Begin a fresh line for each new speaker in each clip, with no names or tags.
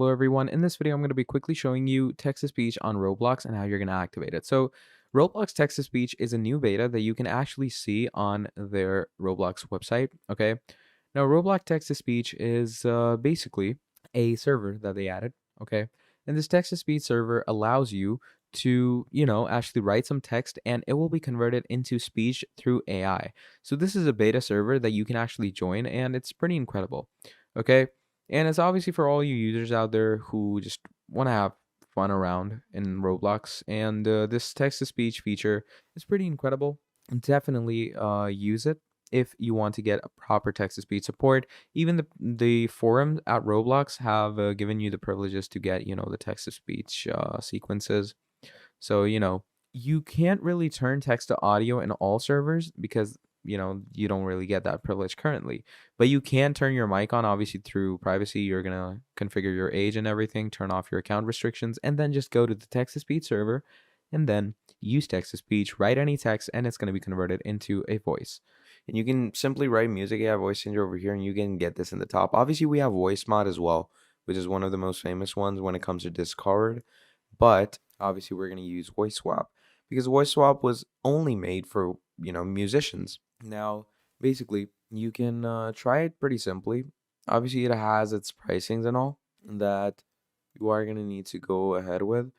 Hello everyone, in this video I'm going to be quickly showing you text-to-speech on Roblox and how you're going to activate it. So Roblox text-to-speech is a new beta that you can actually see on their Roblox website, okay? Now Roblox text-to-speech is basically a server that they added, okay? And this text-to-speech server allows you to, actually write some text and it will be converted into speech through AI. So this is a beta server that you can actually join and it's pretty incredible, okay? And it's obviously for all you users out there who just want to have fun around in Roblox. And this text to speech feature is pretty incredible. Definitely use it if you want to get a proper text to speech support. Even the forums at Roblox have given you the privileges to get, the text to speech sequences. So, you can't really turn text to audio in all servers because, you don't really get that privilege currently. But you can turn your mic on, obviously, through privacy. You're going to configure your age and everything, turn off your account restrictions, and then just go to the text to speech server and then use text to speech, write any text, and it's going to be converted into a voice. And you can simply write music. Yeah, voice changer over here, and you can get this in the top. Obviously, we have voice mod as well, which is one of the most famous ones when it comes to Discord. But obviously, we're going to use voice swap because voice swap was only made for, musicians. Now, basically, you can try it pretty simply. Obviously, it has its pricings and all that you are going to need to go ahead with.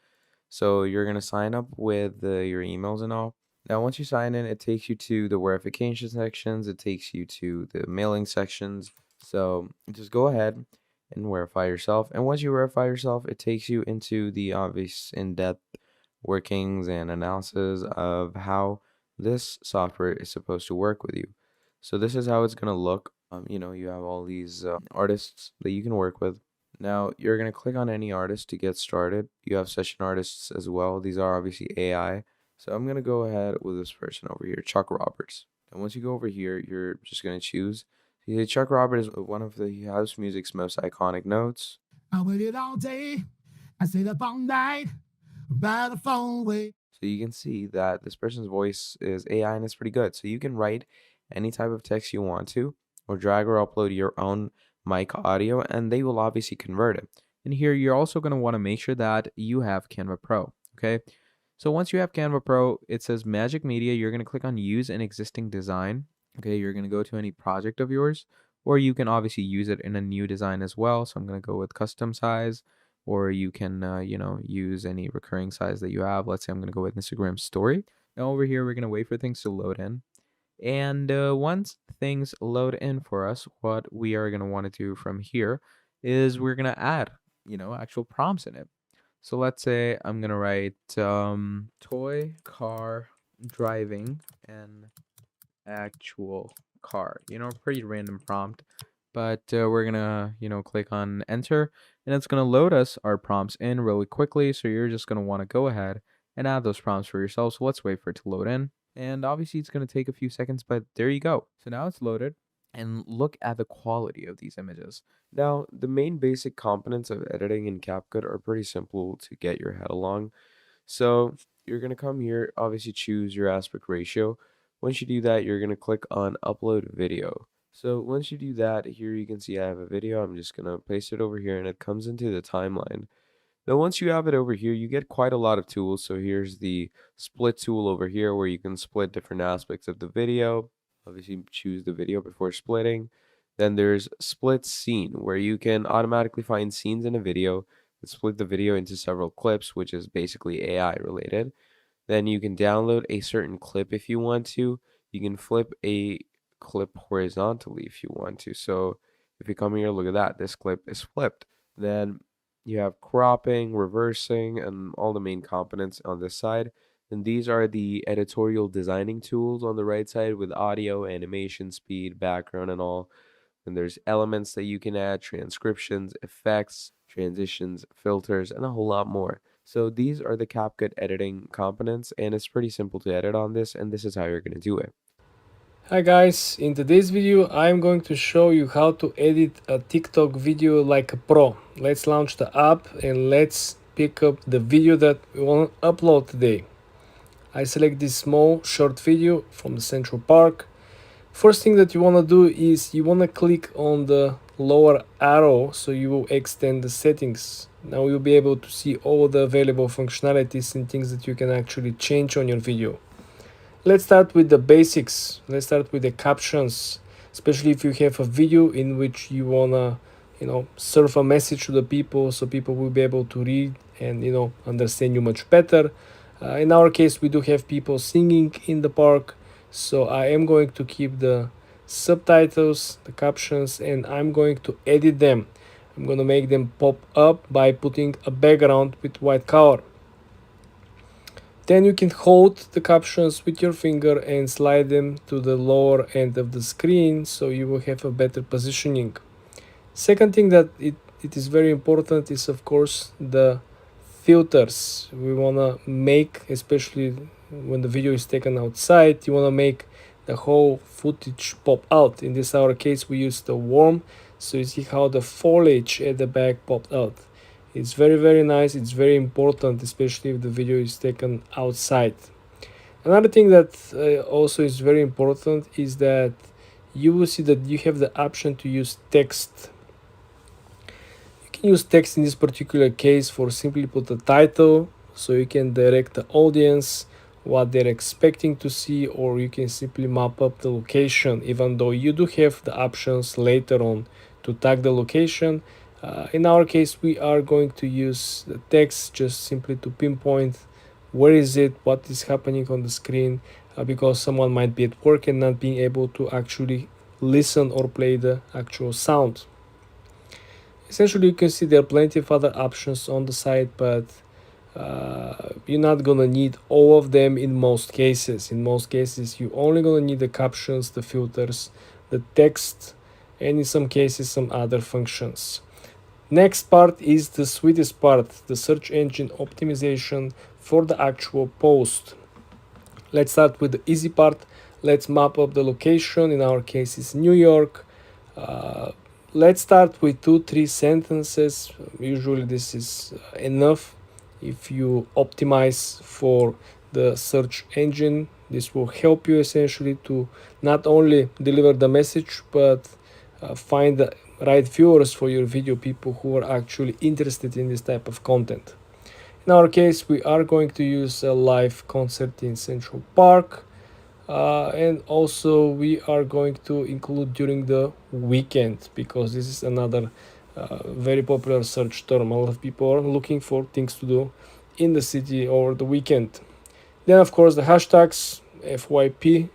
So you're going to sign up with your emails and all. Now, once you sign in, it takes you to the verification sections. It takes you to the mailing sections. So just go ahead and verify yourself. And once you verify yourself, it takes you into the obvious in-depth workings and analysis of how this software is supposed to work with you. So this is how it's going to look. You have all these artists that you can work with. Now you're going to click on any artist to get started. You have session artists as well. These are obviously AI. So I'm going to go ahead with this person over here, Chuck Roberts. And once you go over here, you're just going to choose. Chuck Roberts is one of the house music's most iconic notes. I waited all day. I stayed up all night by the phone way. So you can see that this person's voice is AI and it's pretty good. So you can write any type of text you want to, or drag or upload your own mic audio, and they will obviously convert it. And here you're also going to want to make sure that you have Canva Pro, okay? So once you have Canva Pro, it says Magic Media. You're going to click on Use an Existing Design. Okay, you're going to go to any project of yours, or you can obviously use it in a new design as well. So I'm going to go with custom size, or you can, use any recurring size that you have. Let's say I'm going to go with Instagram story. Now over here, we're going to wait for things to load in. And once things load in for us, what we are going to want to do from here is we're going to add, actual prompts in it. So let's say I'm going to write toy car driving and actual car, pretty random prompt. But we're going to, click on enter and it's going to load us our prompts in really quickly. So you're just going to want to go ahead and add those prompts for yourself. So let's wait for it to load in. And obviously it's going to take a few seconds, but there you go. So now it's loaded and look at the quality of these images. Now, the main basic components of editing in CapCut are pretty simple to get your head along. So you're going to come here, obviously choose your aspect ratio. Once you do that, you're going to click on upload video. So once you do that, here you can see I have a video. I'm just going to place it over here and it comes into the timeline. Now, once you have it over here, you get quite a lot of tools. So here's the split tool over here where you can split different aspects of the video. Obviously, choose the video before splitting. Then there's split scene where you can automatically find scenes in a video and split the video into several clips, which is basically AI related. Then you can download a certain clip if you want to. You can flip a clip horizontally if you want to. So if you come here, look at that. This clip is flipped. Then you have cropping, reversing, and all the main components on this side. And these are the editorial designing tools on the right side with audio, animation, speed, background, and all. And there's elements that you can add, transcriptions, effects, transitions, filters, and a whole lot more. So these are the CapCut editing components, and it's pretty simple to edit on this, and this is how you're going to do it.
Hi guys, in today's video I'm going to show you how to edit a TikTok video like a pro. Let's launch the app and let's pick up the video that we want to upload today. I select this small short video from the Central Park. First thing that you want to do is you want to click on the lower arrow, so you will extend the settings. Now you'll be able to see all the available functionalities and things that you can actually change on your video. Let's start with the basics. Let's start with the captions, especially if you have a video in which you wanna, serve a message to the people, so people will be able to read and understand you much better. In our case, we do have people singing in the park, so I am going to keep the subtitles, the captions, and I'm going to edit them. I'm gonna make them pop up by putting a background with white color. Then you can hold the captions with your finger and slide them to the lower end of the screen, so you will have a better positioning. Second thing that it is very important is, of course, the filters. We want to make, especially when the video is taken outside, you want to make the whole footage pop out. In this our case, we use the worm, so you see how the foliage at the back popped out. It's very nice. It's very important, especially if the video is taken outside. Another thing that also is very important is that you will see that you have the option to use text. You can use text in this particular case for simply put a title, so you can direct the audience what they're expecting to see, or you can simply map up the location, even though you do have the options later on to tag the location. In our case, we are going to use the text just simply to pinpoint where is it, what is happening on the screen, because someone might be at work and not being able to actually listen or play the actual sound. Essentially, you can see there are plenty of other options on the site, but you're not gonna need all of them in most cases. In most cases, you're only gonna need the captions, the filters, the text, and in some cases some other functions. Next part is the sweetest part, the search engine optimization for the actual post. Let's start with the easy part. Let's map up the location. In our case, it's New York. Let's start with 2-3 sentences. Usually this is enough. If you optimize for the search engine, this will help you essentially to not only deliver the message, but find the right viewers for your video, people who are actually interested in this type of content. In our case, we are going to use a live concert in Central Park, and also we are going to include during the weekend, because this is another very popular search term. A lot of people are looking for things to do in the city over the weekend. Then of course the hashtags. FYP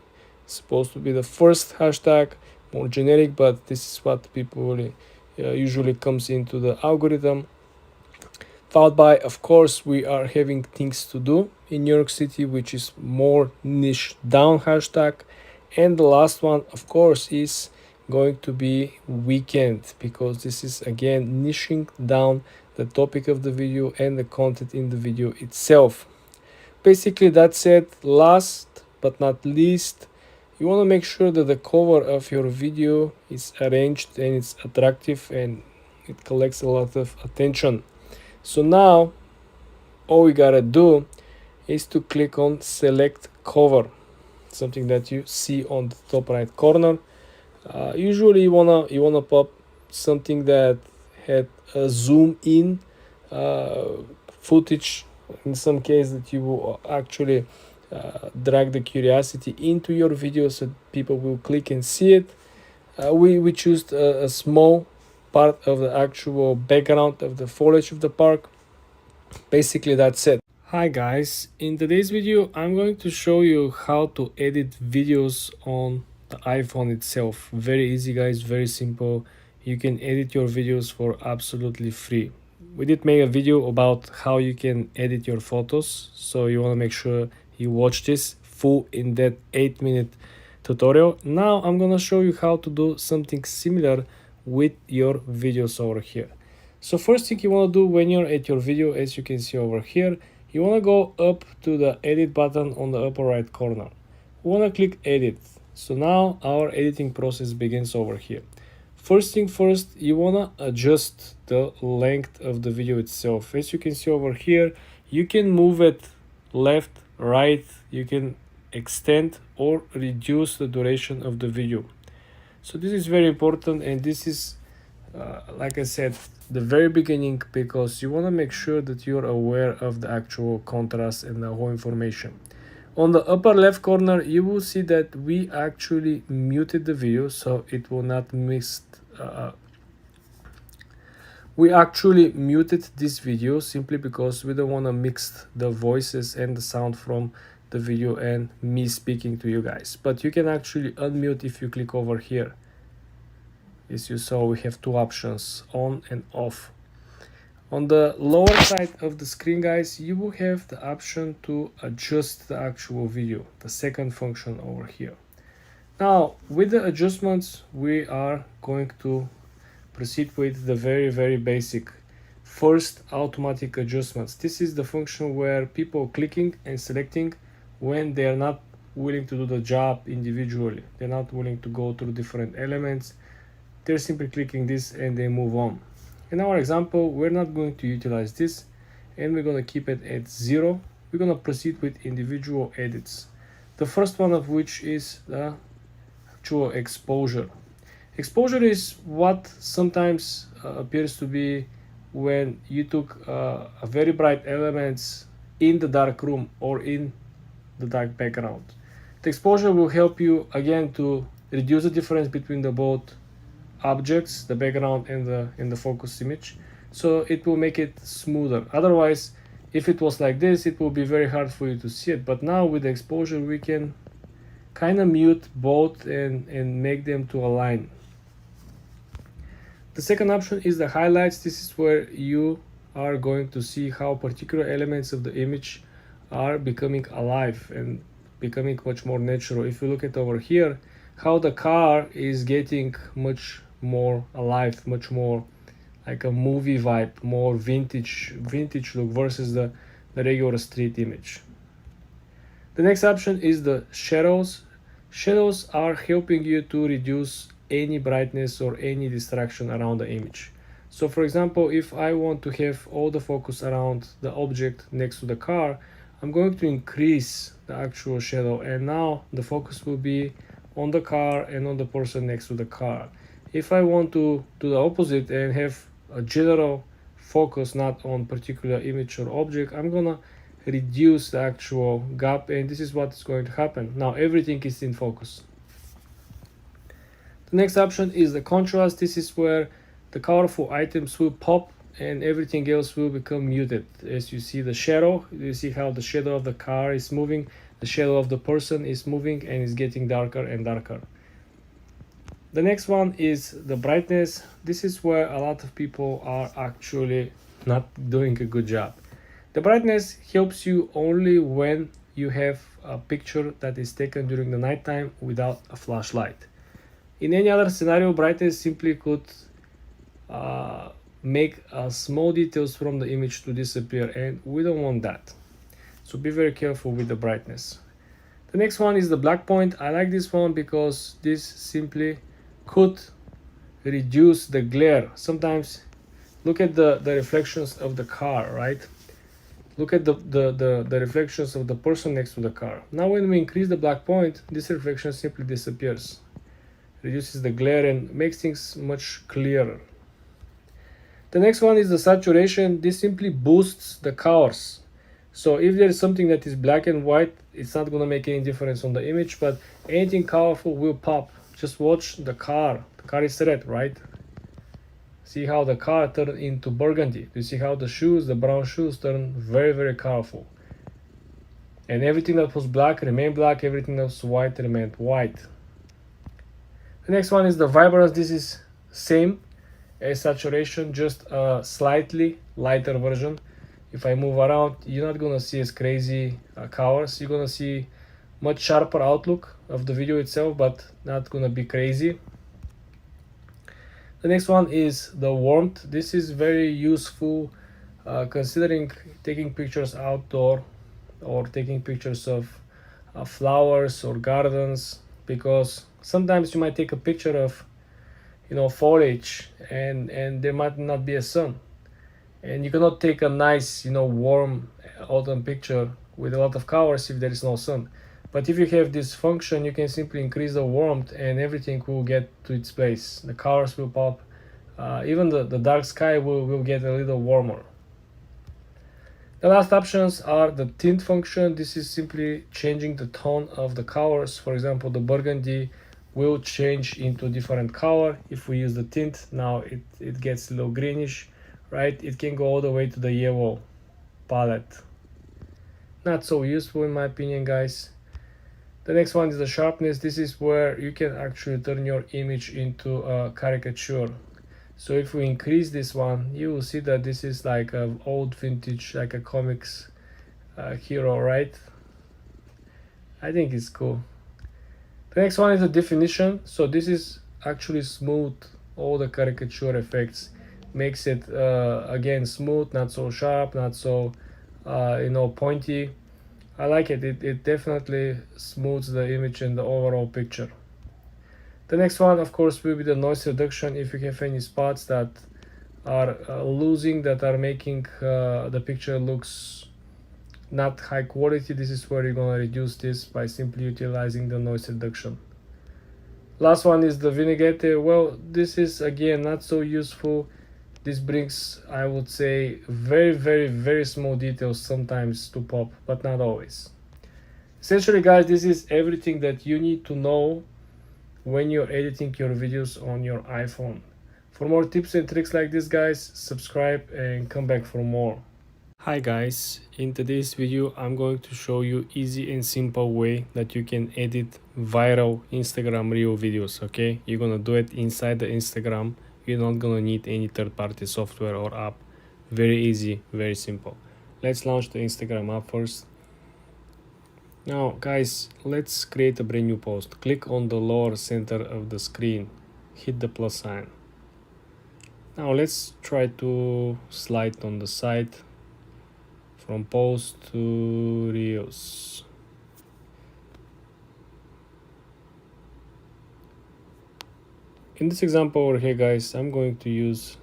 is supposed to be the first hashtag, more generic, but this is what people usually comes into the algorithm. Followed by, of course, we are having things to do in New York City, which is more niche down hashtag. And the last one, of course, is going to be weekend, because this is again niching down the topic of the video and the content in the video itself. Basically, that's it. Last but not least, you want to make sure that the cover of your video is arranged and it's attractive and it collects a lot of attention. So now all we gotta do is to click on select cover, something that you see on the top right corner. Usually you wanna pop something that had a zoom in footage. In some case that you will actually drag the curiosity into your video so people will click and see it. We choose a small part of the actual background of the foliage of the park. Basically, that's it. Hi guys, in today's video I'm going to show you how to edit videos on the iPhone itself. Very easy guys, very simple. You can edit your videos for absolutely free. We did make a video about how you can edit your photos, so you want to make sure you watch this full in that 8-minute tutorial. Now I'm gonna show you how to do something similar with your videos over here. So first thing you want to do when you're at your video, as you can see over here, you want to go up to the edit button on the upper right corner. You want to click edit. So now our editing process begins over here. First thing first, you want to adjust the length of the video itself. As you can see over here, you can move it left, right, you can extend or reduce the duration of the video. So this is very important, and this is like I said, the very beginning, because you want to make sure that you're aware of the actual contrast and the whole information. On the upper left corner, you will see that we actually muted the video so it will not miss. We actually muted this video simply because we don't want to mix the voices and the sound from the video and me speaking to you guys. But you can actually unmute if you click over here. As you saw, we have two options, on and off. On the lower side of the screen, guys, you will have the option to adjust the actual video, the second function over here. Now, with the adjustments, we are going to proceed with the very basic first automatic adjustments. This is the function where people clicking and selecting when they are not willing to do the job individually. They're not willing to go through different elements. They're simply clicking this and they move on. In our example, we're not going to utilize this and we're going to keep it at 0. We're going to proceed with individual edits. The first one of which is the actual exposure. Exposure is what sometimes appears to be when you took a very bright elements in the dark room or in the dark background. The exposure will help you again to reduce the difference between the both objects, the background and the focus image, so it will make it smoother. Otherwise, if it was like this, it will be very hard for you to see it. But now with the exposure, we can kind of mute both and make them to align. The second option is the highlights. This is where you are going to see how particular elements of the image are becoming alive and becoming much more natural. If you look at over here, how the car is getting much more alive, much more like a movie vibe, more vintage look versus the regular street image. The next option is the shadows. Shadows are helping you to reduce any brightness or any distraction around the image. So for example, if I want to have all the focus around the object next to the car, I'm going to increase the actual shadow, and now the focus will be on the car and on the person next to the car. If I want to do the opposite and have a general focus not on particular image or object, I'm gonna reduce the actual gap, and this is what is going to happen. Now everything is in focus. The next option is the contrast. This is where the colorful items will pop and everything else will become muted. As you see the shadow, you see how the shadow of the car is moving, the shadow of the person is moving and is getting darker and darker. The next one is the brightness. This is where a lot of people are actually not doing a good job. The brightness helps you only when you have a picture that is taken during the nighttime without a flashlight. In any other scenario, brightness simply could make small details from the image to disappear, and we don't want that. So be very careful with the brightness. The next one is the black point. I like this one because this simply could reduce the glare. Sometimes look at the reflections of the car, right? Look at the reflections of the person next to the car. Now when we increase the black point, this reflection simply disappears, reduces the glare and makes things much clearer. The next one is the saturation. This simply boosts the colors. So if there is something that is black and white, it's not going to make any difference on the image, but anything colorful will pop. Just watch the car. The car is red, right? See how the car turned into burgundy. You see how the shoes, the brown shoes, turn very colorful. And everything that was black remained black, everything that was white remained white. The next one is the vibrance. This is same as saturation, just a slightly lighter version. If I move around, you're not gonna see as crazy colors. You're gonna see much sharper outlook of the video itself, but not gonna be crazy. The next one is the warmth. This is very useful considering taking pictures outdoor or taking pictures of flowers or gardens, because sometimes you might take a picture of foliage and there might not be a sun, and you cannot take a nice warm autumn picture with a lot of colors if there is no sun. But if you have this function, you can simply increase the warmth and everything will get to its place. The colors will pop Even the dark sky will get a little warmer. The last options are the tint function. This is simply changing the tone of the colors. For example, the burgundy will change into different color if we use the tint. Now it gets a little greenish, right? It can go all the way to the yellow palette. Not so useful in my opinion, guys. The next one is the sharpness. This is where you can actually turn your image into a caricature. So if we increase this one, you will see that this is like an old vintage, like a comics hero, right? I think it's cool. The next one is the definition. So this is actually smooth all the caricature effects, makes it again smooth, not so sharp, not so pointy. I like it. It definitely smooths the image and the overall picture. The next one, of course, will be the noise reduction. If you have any spots that are losing, that are making the picture looks not high quality, this is where you're gonna reduce this by simply utilizing the noise reduction. Last one is the vignette. Well, this is again not so useful. This brings, I would say, very small details sometimes to pop, but not always. Essentially, guys, this is everything that you need to know when you're editing your videos on your iPhone. For more tips and tricks like this, guys, subscribe and come back for more. Hi guys, in today's video I'm going to show you easy and simple way that you can edit viral Instagram reel videos, okay? You're gonna do it inside the Instagram. You're not gonna need any third-party software or app. Very easy, very simple. Let's launch the Instagram app first. Now guys, let's create a brand new post. Click on the lower center of the screen, hit the plus sign. Now let's try to slide on the side from post to reels. In this example over here, guys, I'm going to use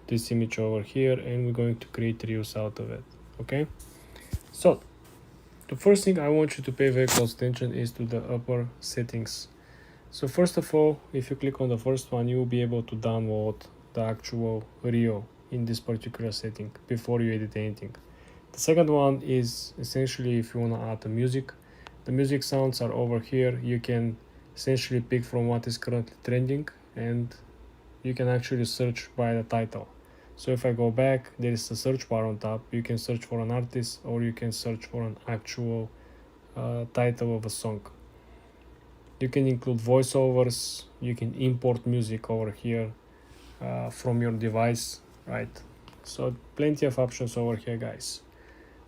this image over here and we're going to create reels out of it. Okay, so the first thing I want you to pay very close attention is to the upper settings. So first of all, if you click on the first one, you will be able to download the actual reel in this particular setting before you edit anything. The second one is essentially if you want to add the music sounds are over here. You can essentially pick from what is currently trending and you can actually search by the title. So if I go back, there is a search bar on top. You can search for an artist or you can search for an actual title of a song. You can include voiceovers, you can import music over here from your device, right? So plenty of options over here, guys.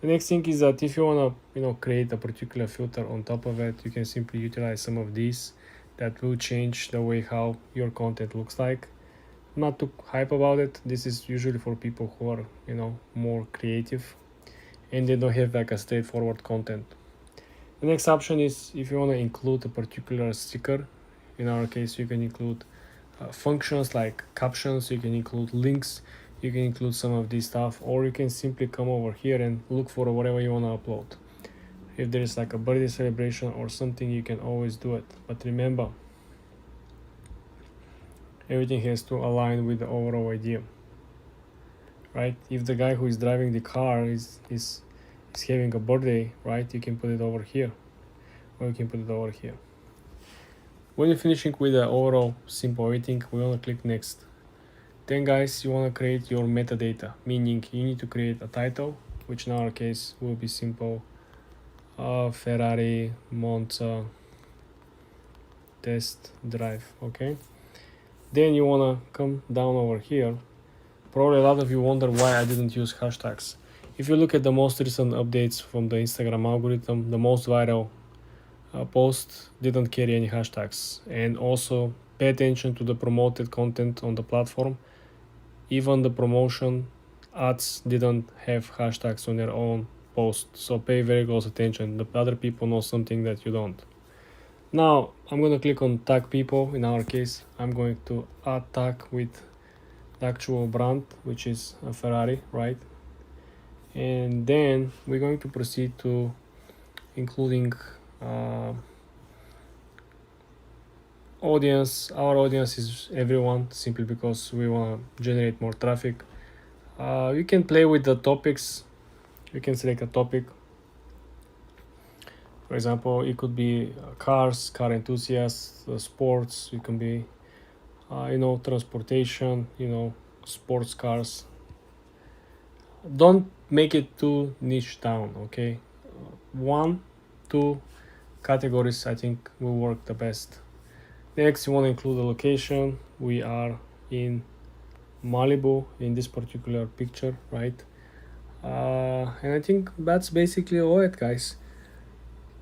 The next thing is that if you want to create a particular filter on top of it, you can simply utilize some of these that will change the way how your content looks like. Not too hype about it. This is usually for people who are more creative and they don't have like a straightforward content. The next option is if you want to include a particular sticker. In our case, you can include functions like captions, you can include links, you can include some of this stuff, or you can simply come over here and look for whatever you want to upload. If there is like a birthday celebration or something, you can always do it, but remember, everything has to align with the overall idea, right? If the guy who is driving the car is having a birthday, right, you can put it over here, or you can put it over here. When you're finishing with the overall simple editing, we want to click next. Then guys, you want to create your metadata, meaning you need to create a title, which in our case will be simple Ferrari Monza test drive. Okay, then you want to come down over here. Probably a lot of you wonder why I didn't use hashtags. If you look at the most recent updates from the Instagram algorithm, the most viral post didn't carry any hashtags. And also pay attention to the promoted content on the platform. Even the promotion ads didn't have hashtags on their own post, so pay very close attention. The other people know something that you don't. Now I'm going to click on tag people. In our case, I'm going to add tag with the actual brand, which is a Ferrari, right? And then we're going to proceed to including audience. Our audience is everyone, simply because we want to generate more traffic. You can play with the topics. You can select a topic. For example, it could be cars, car enthusiasts, sports. It can be, transportation. Sports cars. Don't make it too niche down. Okay, one, two categories I think will work the best. Next, you want to include the location. We are in Malibu in this particular picture, right? And I think that's basically all it, guys.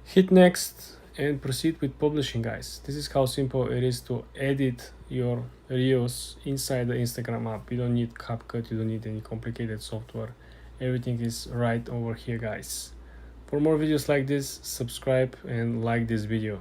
Hit next and proceed with publishing, guys. This is how simple it is to edit your reels inside the Instagram app. You don't need CapCut, you don't need any complicated software. Everything is right over here, guys. For more videos like this, subscribe and like this video.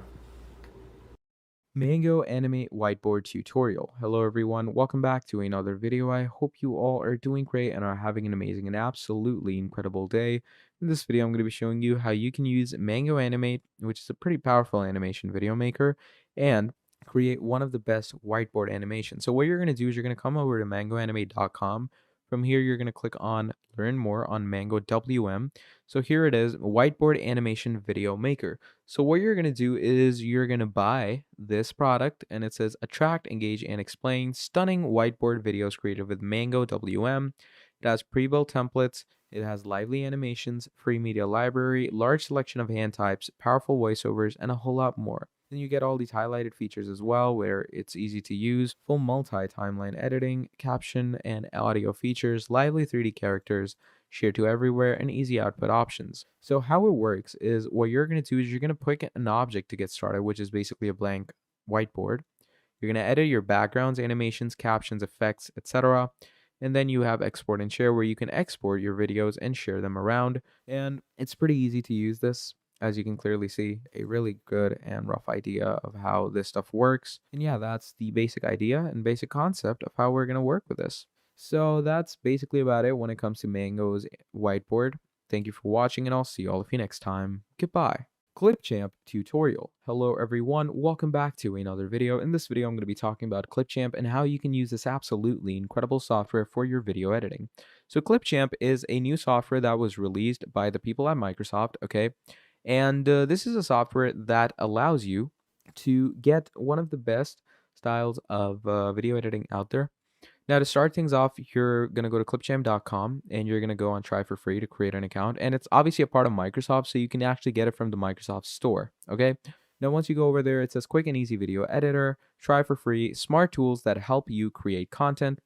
Mango Animate Whiteboard Tutorial. Hello everyone, welcome back to another video. I hope you all are doing great and are having an amazing and absolutely incredible day. In this video, I'm going to be showing you how you can use Mango Animate, which is a pretty powerful animation video maker, and create one of the best whiteboard animations. So what you're going to do is you're going to come over to mangoanimate.com. From here, you're going to click on Learn More on Mango WM. So here it is, Whiteboard Animation Video Maker. So what you're going to do is you're going to buy this product, and it says attract, engage, and explain stunning whiteboard videos created with Mango WM. It has pre-built templates. It has lively animations, free media library, large selection of hand types, powerful voiceovers, and a whole lot more. Then you get all these highlighted features as well, where it's easy to use, full multi-timeline editing, caption and audio features, lively 3D characters, share to everywhere, and easy output options. So how it works is what you're going to do is you're going to pick an object to get started, which is basically a blank whiteboard. You're going to edit your backgrounds, animations, captions, effects, etc. And then you have export and share, where you can export your videos and share them around. And it's pretty easy to use this. As you can clearly see, a really good and rough idea of how this stuff works. And yeah, that's the basic idea and basic concept of how we're going to work with this. So that's basically about it when it comes to Mango's whiteboard. Thank you for watching, and I'll see all of you next time. Goodbye. Clipchamp tutorial. Hello everyone, welcome back to another video. In this video, I'm going to be talking about Clipchamp and how you can use this absolutely incredible software for your video editing. So Clipchamp is a new software that was released by the people at Microsoft, okay? And this is a software that allows you to get one of the best styles of video editing out there. Now, to start things off, you're going to go to clipchamp.com and you're going to go on try for free to create an account. And it's obviously a part of Microsoft, so you can actually get it from the Microsoft store. Okay. Now, once you go over there, it says quick and easy video editor, try for free, smart tools that help you create content.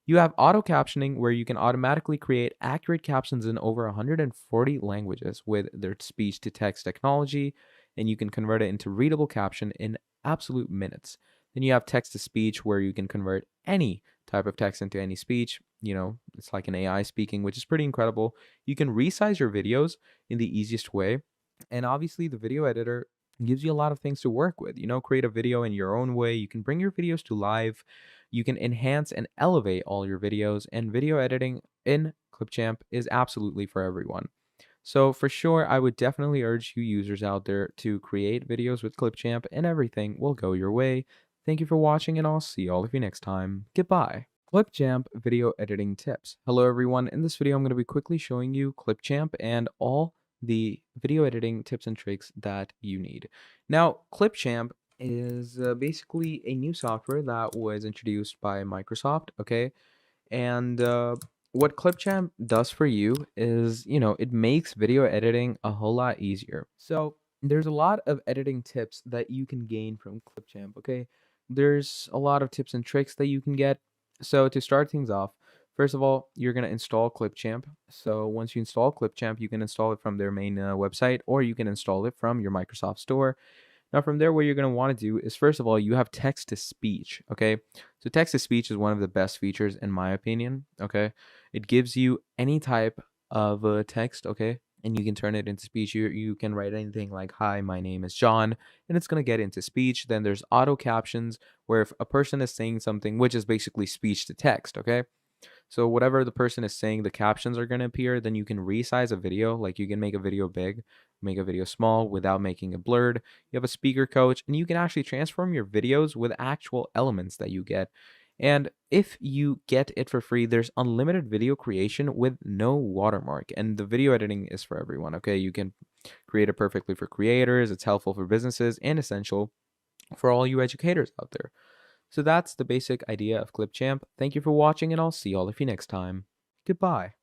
You have auto captioning, where you can automatically create accurate captions in over 140 languages with their speech to text technology, and you can convert it into readable caption in absolute minutes. Then you have text to speech, where you can convert any type of text into any speech. It's like an AI speaking, which is pretty incredible. You can resize your videos in the easiest way. And obviously, the video editor gives you a lot of things to work with. Create a video in your own way. You can bring your videos to life. You can enhance and elevate all your videos. And video editing in Clipchamp is absolutely for everyone. So for sure, I would definitely urge you users out there to create videos with Clipchamp, and everything will go your way. Thank you for watching, and I'll see all of you next time. Goodbye. Clipchamp video editing tips. Hello everyone. In this video, I'm going to be quickly showing you Clipchamp and all the video editing tips and tricks that you need. Now, Clipchamp is basically a new software that was introduced by Microsoft, okay? And what Clipchamp does for you is, it makes video editing a whole lot easier. So there's a lot of editing tips that you can gain from Clipchamp, okay? There's a lot of tips and tricks that you can get. So to start things off, first of all, you're going to install Clipchamp. So once you install Clipchamp, you can install it from their main website, or you can install it from your Microsoft Store. Now from there, what you're going to want to do is, first of all, you have text to speech, okay? So text to speech is one of the best features in my opinion, okay? It gives you any type of text, okay? And you can turn it into speech. You can write anything like, hi, my name is John, and it's going to get into speech. Then there's auto captions, where if a person is saying something, which is basically speech to text, okay? So whatever the person is saying, the captions are going to appear. Then you can resize a video. Like you can make a video big, make a video small without making it blurred. You have a speaker coach, and you can actually transform your videos with actual elements that you get. And if you get it for free, there's unlimited video creation with no watermark. And the video editing is for everyone. Okay. You can create it perfectly for creators. It's helpful for businesses and essential for all you educators out there. So that's the basic idea of Clipchamp. Thank you for watching, and I'll see all of you next time. Goodbye.